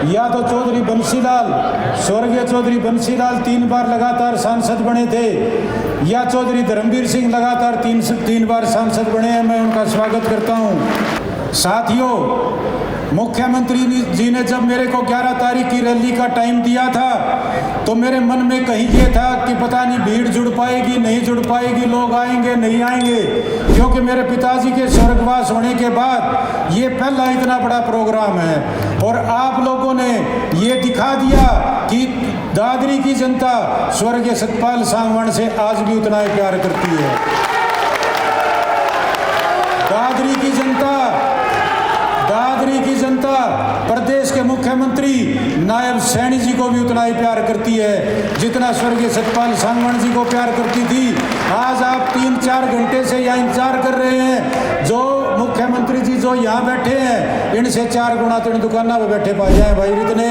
या तो चौधरी बंसीलाल, स्वर्गीय चौधरी बंसीलाल 3 बार लगातार सांसद बने थे, या चौधरी धर्मवीर सिंह लगातार 3 बार सांसद बने हैं। मैं उनका स्वागत करता हूं। साथियों, मुख्यमंत्री जी ने जब मेरे को 11 तारीख की रैली का टाइम दिया था तो मेरे मन में कहीं ये था कि पता नहीं भीड़ जुड़ पाएगी नहीं जुड़ पाएगी, लोग आएंगे नहीं आएंगे, क्योंकि मेरे पिताजी के स्वर्गवास होने के बाद ये पहला इतना बड़ा प्रोग्राम है। और आप लोगों ने ये दिखा दिया कि दादरी की जनता स्वर्गीय सतपाल सांगवान से आज भी उतना ही प्यार करती है। दादरी की जनता प्रदेश के मुख्यमंत्री नायब सैनी जी को भी उतना ही प्यार करती है जितना स्वर्गीय सतपाल सांगवान जी को प्यार करती थी। आज आप 3-4 घंटे से यहाँ इंतजार कर रहे हैं। जो मुख्यमंत्री जी जो यहाँ बैठे हैं इनसे 4 गुना तो इन दुकानों पर बैठे पा जाए भाई, इतने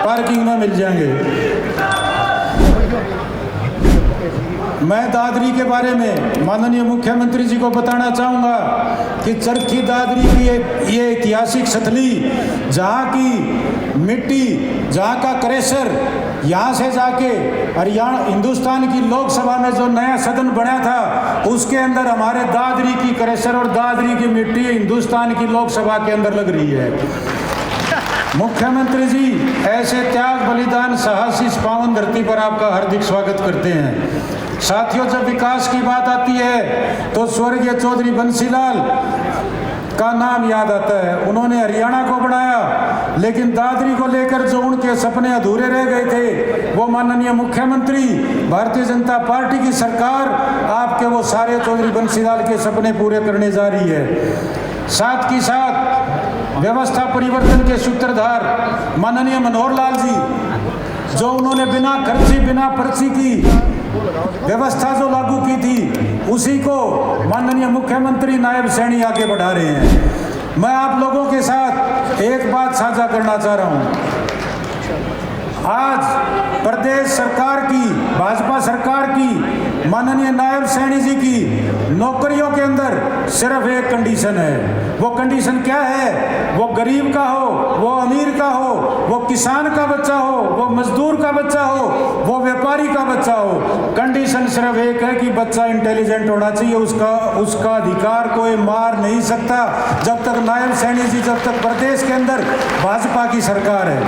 पार्किंग में मिल जाएंगे। मैं दादरी के बारे में माननीय मुख्यमंत्री जी को बताना चाहूँगा कि चरखी दादरी की ये ऐतिहासिक स्थली, जहाँ की मिट्टी, जहाँ का क्रेशर, यहाँ से जाके हरियाणा हिंदुस्तान की लोकसभा में जो नया सदन बना था उसके अंदर हमारे दादरी की क्रेशर और दादरी की मिट्टी हिंदुस्तान की लोकसभा के अंदर लग रही है। मुख्यमंत्री जी ऐसे त्याग बलिदान साहसी इस पावन धरती पर आपका हार्दिक स्वागत करते हैं। साथियों, जब विकास की बात आती है तो स्वर्गीय चौधरी बंसीलाल का नाम याद आता है। उन्होंने हरियाणा को बनाया, लेकिन दादरी को लेकर जो उनके सपने अधूरे रह गए थे वो माननीय मुख्यमंत्री भारतीय जनता पार्टी की सरकार आपके वो सारे चौधरी बंसीलाल के सपने पूरे करने जा रही है। साथ ही साथ व्यवस्था परिवर्तन के सूत्रधार माननीय मनोहर लाल जी, जो उन्होंने बिना खर्ची बिना पर्ची की व्यवस्था जो लागू की थी उसी को माननीय मुख्यमंत्री नायब सैनी आगे बढ़ा रहे हैं। मैं आप लोगों के साथ एक बात साझा करना चाह रहा हूं। आज प्रदेश सरकार की, भाजपा सरकार की, माननीय नायब सैनी जी की नौकरियों के अंदर सिर्फ एक कंडीशन है। वो कंडीशन क्या है? वो गरीब का हो, वो अमीर का हो, वो किसान का बच्चा हो, वो मजदूर का बच्चा हो, वो व्यापारी का बच्चा हो, कंडीशन सिर्फ एक है कि बच्चा इंटेलिजेंट होना चाहिए। उसका अधिकार कोई मार नहीं सकता जब तक नायब सैनी जी, जब तक प्रदेश के अंदर भाजपा की सरकार है।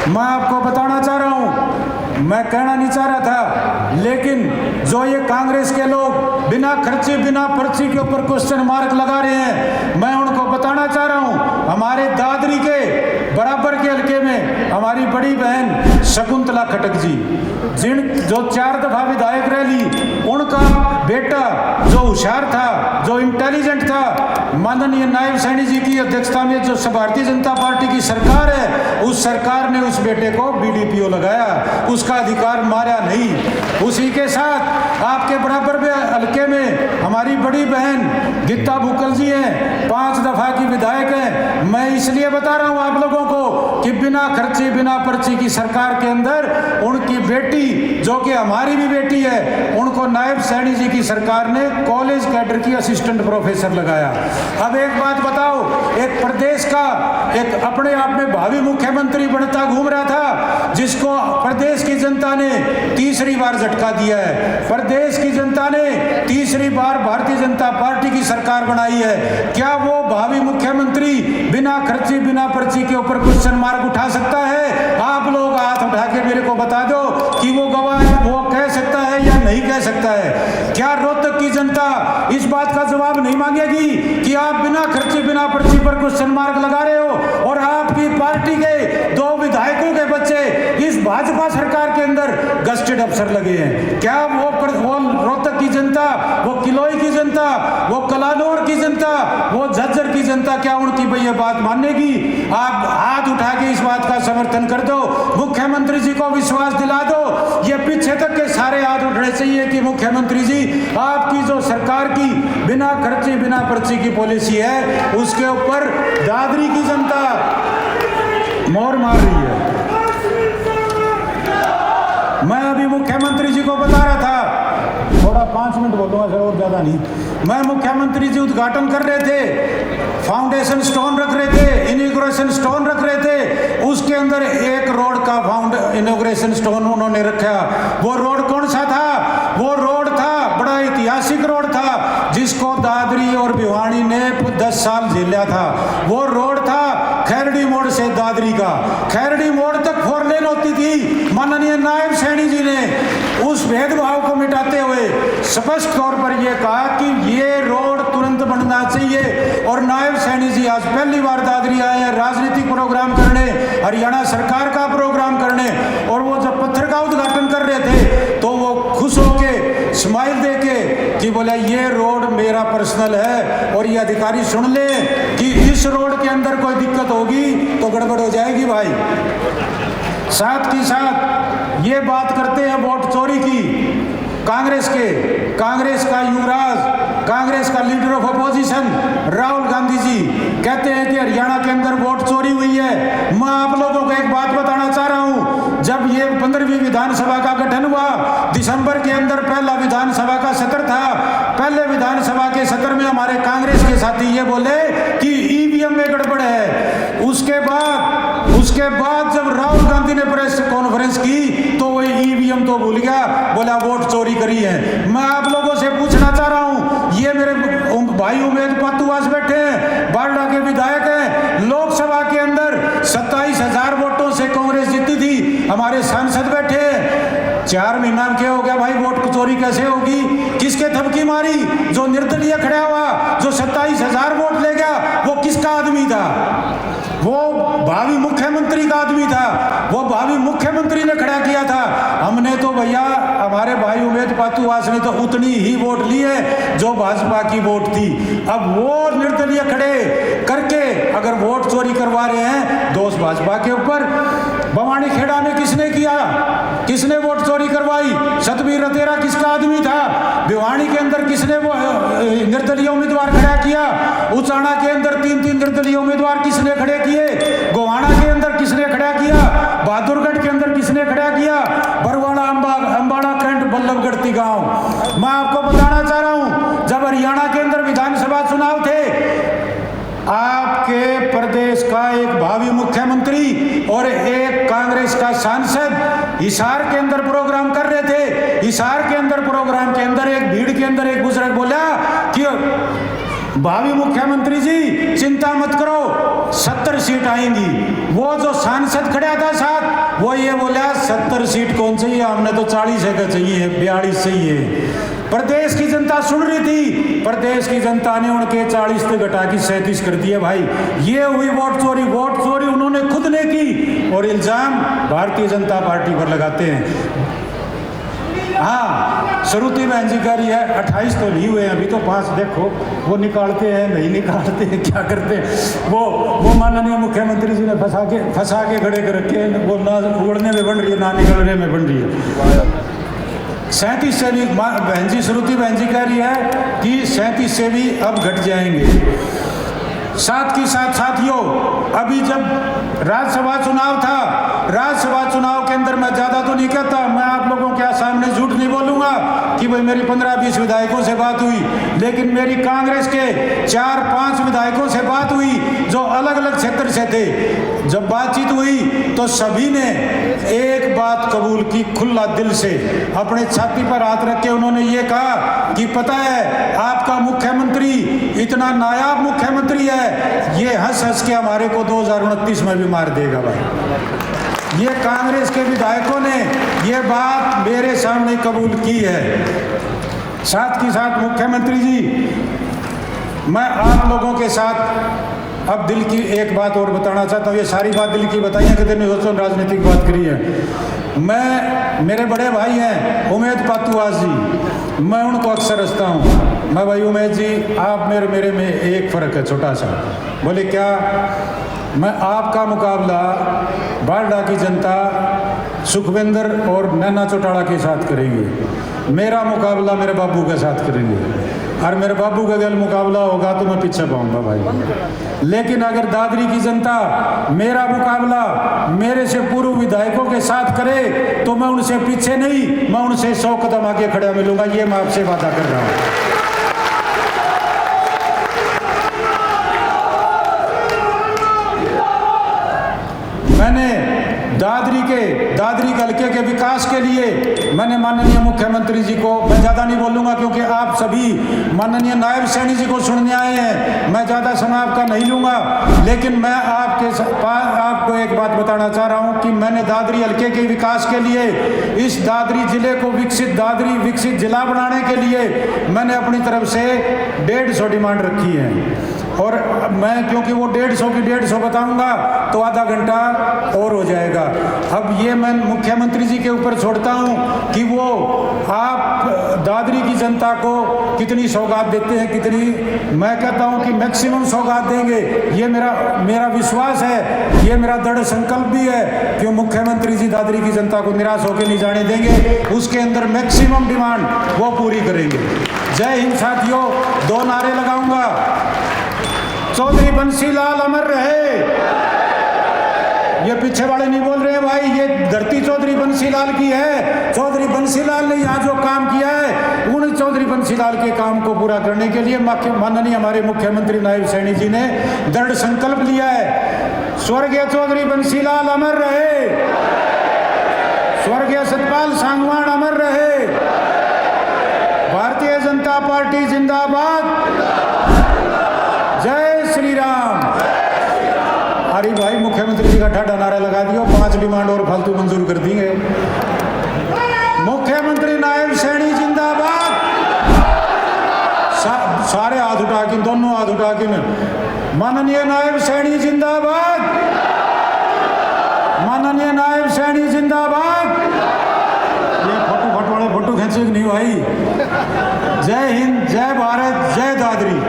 मैं आपको बताना चाह रहा हूं, मैं कहना नहीं चाह रहा था, लेकिन जो ये कांग्रेस के लोग बिना खर्चे बिना पर्ची के ऊपर क्वेश्चन मार्क लगा रहे हैं, मैं उनको बताना चाह रहा हूं, हमारे दादरी के बराबर के हल्के में हमारी बड़ी बहन शकुंतला खटक जी, जो 4 दफा विधायक रह ली, उनका बेटा जो होशियार था, जो इंटेलिजेंट था, माननीय नायब सैनी जी की अध्यक्षता में जो भारतीय जनता पार्टी की सरकार है, उस सरकार ने उस बेटे को बीडीपीओ लगाया, उसका अधिकार मारा नहीं। उसी के साथ आपके बराबर में हल्के में हमारी बड़ी बहन गीता बुक्कल जी हैं, 5 दफा की विधायक हैं। मैं इसलिए बता रहा हूं आप लोगों को कि बिना खर्चे बिना पर्ची की सरकार के अंदर उनकी बेटी, जो कि हमारी भी बेटी है, उनको नायब सैनी जी की सरकार ने कॉलेज कैडर की असिस्टेंट प्रोफेसर लगाया। अब एक बात बताओ, एक प्रदेश का एक अपने आप में भावी मुख्यमंत्री बनता घूम रहा था, जिसको प्रदेश की जनता ने तीसरी बार झटका दिया है, प्रदेश की जनता ने तीसरी बार भारतीय जनता पार्टी की सरकार बनाई है, क्या वो भावी मुख्यमंत्री बिना खर्ची बिना पर्ची के ऊपर क्वेश्चन मार्क उठा सकता है? आप लोग हाथ उठा के मेरे को बता दो कि वो गवाह वो कह सकता है या नहीं कह सकता है। क्या रोहतक की जनता इस बात का जवाब नहीं मांगेगी कि आप बिना खर्चे बिना पर्ची पर क्वेश्चन मार्क लगा रहे हो और आपकी पार्टी के 2 विधायकों के बच्चे इस भाजपा सरकार के अंदर गस्टेड अफसर लगे हैं? क्या वो रोहतक की जनता, वो किलोई की जनता, वो कलानौर की जनता, वो झज्जर की जनता, क्या उनकी ये बात मानेगी? आप हाथ उठा के इस बात का समर्थन कर दो, मुख्यमंत्री जी को विश्वास दिला दो। ये पीछे तक के सारे हाथ उठने चाहिए कि मुख्यमंत्री जी, आपकी जो सरकार की बिना खर्चे बिना पर्ची की पॉलिसी है उसके ऊपर दादरी की जनता मोहर मार रही है। मैं अभी मुख्यमंत्री जी को बता रहा था, थोड़ा 5 मिनट बोलूँगा सर, और ज़्यादा नहीं। मैं मुख्यमंत्री जी उद्घाटन कर रहे थे, फाउंडेशन स्टोन रख रहे थे, इनॉग्रेशन स्टोन रख रहे थे, उसके अंदर एक रोड का इनॉग्रेशन स्टोन उन्होंने रखा। वो रोड कौन सा था? वो रोड था, बड़ा ऐतिहासिक रोड था, जिसको दादरी और भिवानी ने 10 साल झेला था। वो रोड था खैरड़ी मोड़ से दादरी का, खैरड़ी मोड़ तक 4 लेन होती थी। माननीय नायब सैनी जी ने उस भेदभाव को मिटाते हुए स्पष्ट तौर पर यह कहा कि ये रोड तुरंत बनना चाहिए। और नायब सैनी जी आज पहली बार दादरी आए हैं राजनीतिक प्रोग्राम करने, हरियाणा सरकार का प्रोग्राम करने, और वो जब पत्थर का उद्घाटन कर रहे थे तो वो खुश होके स्माइल देके कि बोला ये रोड मेरा पर्सनल है, और ये अधिकारी सुन ले कि इस रोड के अंदर कोई दिक्कत होगी तो गड़बड़ हो जाएगी भाई। साथ ही साथ ये बात करते हैं वोट चोरी की, कांग्रेस का युवराज, कांग्रेस का leader of opposition Rahul Gandhi ji कहते हैं कि हरियाणा के अंदर वोट चोरी हुई है। मैं आप लोगों को एक बात बताना चाह रहा हूं, जब ये 15वीं विधानसभा का गठन हुआ, दिसंबर के अंदर पहला विधानसभा का सत्र था। पहले विधानसभा के सत्र में हमारे कांग्रेस के साथी ये बोले कि ईवीएम में गड़बड़ है। उसके बाद जब राहुल गांधी ने प्रेस कॉन्फ्रेंस की तो वो ईवीएम तो भूल गया, बोला वोट चोरी करी है। मैं आप लोगों से पूछना चाह रहा हूं, ये मेरे भाई उमेद पातुआस बैठे हैं, बारडा के विधायक हैं, लोकसभा के अंदर 27,000 वोटों से कांग्रेस जीती थी, हमारे सांसद बैठे हैं। 4 महीना में क्या हो गया भाई, वोट चोरी कैसे होगी? किसके थपकी मारी? जो निर्दलीय खड़ा हुआ, जो 27,000 वोट ले गया, वो किसका आदमी था? वो भावी मुख्यमंत्री का आदमी था, वो भावी मुख्यमंत्री ने खड़ा किया था। हमने तो भैया, हमारे भाई उमेद पातुआस ने तो उतनी ही वोट ली है जो भाजपा की वोट थी। अब वो निर्दलीय खड़े करके अगर वोट चोरी करवा रहे हैं, दोष भाजपा के ऊपर। बवानी खेड़ा में किसने किया? किसने वोट चोरी करवाई? सतबीर रतेरा किसका आदमी था? भिवानी के अंदर किसने वो निर्दलीय उम्मीदवार खड़ा किया? उचाना के अंदर 3-3 निर्दलीय उम्मीदवार किसने खड़े किए? गोवाना के अंदर किसने खड़ा किया? बहादुरगढ़ के अंदर किसने खड़ा किया? बरवाड़ा, अंबाड़ा कैंट, बल्लभगढ़ गांव। मैं आपको बताना चाह रहा हूं, जब हरियाणा के अंदर विधानसभा चुनाव थे, आपके प्रदेश का एक भावी मुख्यमंत्री और एक कांग्रेस का सांसद हिसार के अंदर प्रोग्राम कर रहे थे। हिसार के अंदर प्रोग्राम के अंदर एक भीड़ के अंदर एक बुजुर्ग बोला कि भावी मुख्यमंत्री जी चिंता मत करो, 70 सीट आएंगी। वो जो सांसद खड़ा था साथ, वो ये बोला 70 सीट कौन चाहिए, हमने तो 40 का चाहिए, 42 चाहिए। प्रदेश की जनता सुन रही थी, प्रदेश की जनता ने उनके 40 से घटा के 37 कर दिए। भाई ये हुई वोट चोरी। वोट चोरी उन्होंने खुद ने की और इल्जाम भारतीय जनता पार्टी पर लगाते हैं। हाँ, श्रुति बहन जी कह रही है 28 तो नहीं हुए हैं, अभी तो 5 देखो, वो निकालते हैं नहीं निकालते हैं, क्या करते हैं। वो माननीय मुख्यमंत्री जी ने फंसा के खड़े कर रखे हैं, वो ना उड़ने में बन रही है ना निकलने में बन रही है। 37 से भी बहन जी, श्रुति बहन जी कह रही है कि 37 से भी अब घट जाएंगे। साथ ही साथ साथियों, अभी जब राज्यसभा चुनाव था, राज्यसभा चुनाव के अंदर मैं ज्यादा तो नहीं कहता, मैं आप लोगों के सामने झूठ नहीं बोलूंगा कि भाई मेरी 15-20 विधायकों से बात हुई, लेकिन मेरी कांग्रेस के 4-5 विधायकों से बात हुई जो अलग अलग क्षेत्र से थे। जब बातचीत हुई तो सभी ने एक बात कबूल की, खुला दिल से अपने छाती पर हाथ रख के उन्होंने ये कहा कि पता है आपका मुख्यमंत्री इतना नायाब मुख्यमंत्री है, ये हंस हंस के हमारे को 2029 में भी मार देगा। भाई ये कांग्रेस के विधायकों ने ये बात मेरे सामने कबूल की है। साथ ही साथ मुख्यमंत्री जी, मैं आप लोगों के साथ अब दिल की एक बात और बताना चाहता हूँ। ये सारी बात दिल की बताई है, कितने दोस्तों राजनीतिक बात करी है। मेरे बड़े भाई हैं उमेद पातुआस जी, मैं उनको अक्सर हंसता हूँ। मैं भाई उमेद जी, आप मेरे में एक फ़र्क है छोटा सा। बोले क्या? मैं आपका मुकाबला बारडा की जनता सुखविंदर और नैना चौटाला के साथ करेंगे, मेरा मुकाबला मेरे बाबू के साथ करेंगे, और मेरे बाबू का अगर मुकाबला होगा तो मैं पीछे पाऊंगा भाई। लेकिन अगर दादरी की जनता मेरा मुकाबला मेरे से पूर्व विधायकों के साथ करे तो मैं उनसे पीछे नहीं, मैं उनसे 100 कदम आगे खड़ा मिलूंगा। ये मैं आपसे वादा कर रहा हूं। मैंने दादरी हल्के के विकास के लिए मैंने माननीय मुख्यमंत्री जी को, मैं ज़्यादा नहीं बोलूँगा क्योंकि आप सभी माननीय नायब सैनी जी को सुनने आए हैं, मैं ज़्यादा समय आपका नहीं लूँगा। लेकिन मैं आपको एक बात बताना चाह रहा हूँ कि मैंने दादरी हल्के के विकास के लिए, इस दादरी जिले को विकसित जिला बनाने के लिए मैंने अपनी तरफ से 150 डिमांड रखी है। और मैं क्योंकि वो 150 की 150 बताऊंगा तो आधा घंटा और हो जाएगा। अब ये मैं मुख्यमंत्री जी के ऊपर छोड़ता हूँ कि वो आप दादरी की जनता को कितनी सौगात देते हैं, कितनी, मैं कहता हूँ कि मैक्सिमम सौगात देंगे। ये मेरा विश्वास है, ये मेरा दृढ़ संकल्प भी है कि मुख्यमंत्री जी दादरी की जनता को निराश होकर नहीं जाने देंगे, उसके अंदर मैक्सिमम डिमांड वो पूरी करेंगे। जय हिंद साथियों। 2 नारे लगाऊंगा। चौधरी बंसीलाल अमर रहे। ये पीछे वाले नहीं बोल रहे हैं भाई, ये धरती चौधरी बंसीलाल की है। चौधरी बंसीलाल ने यहाँ जो काम किया है, उन चौधरी बंसीलाल के काम को पूरा करने के लिए माननीय हमारे मुख्यमंत्री नायब सैनी जी ने दृढ़ संकल्प लिया है। स्वर्गीय चौधरी बंसीलाल अमर रहे। स्वर्गीय सतपाल सांगवान अमर रहे। भारतीय जनता पार्टी जिंदाबाद। जय श्री राम। अरे भाई मुख्यमंत्री जी का ठाडा नारा लगा दियो, 5 डिमांड और फालतू मंजूर कर देंगे। मुख्यमंत्री नायब सैनी जिंदाबाद। सारे हाथ उठा के, दोनों हाथ उठा के, माननीय नायब सैनी जिंदाबाद। माननीय नायब सैनी जिंदाबाद। ये फोटो वाले फोटो खींचे नहीं भाई। जय हिंद, जय भारत, जय दादरी।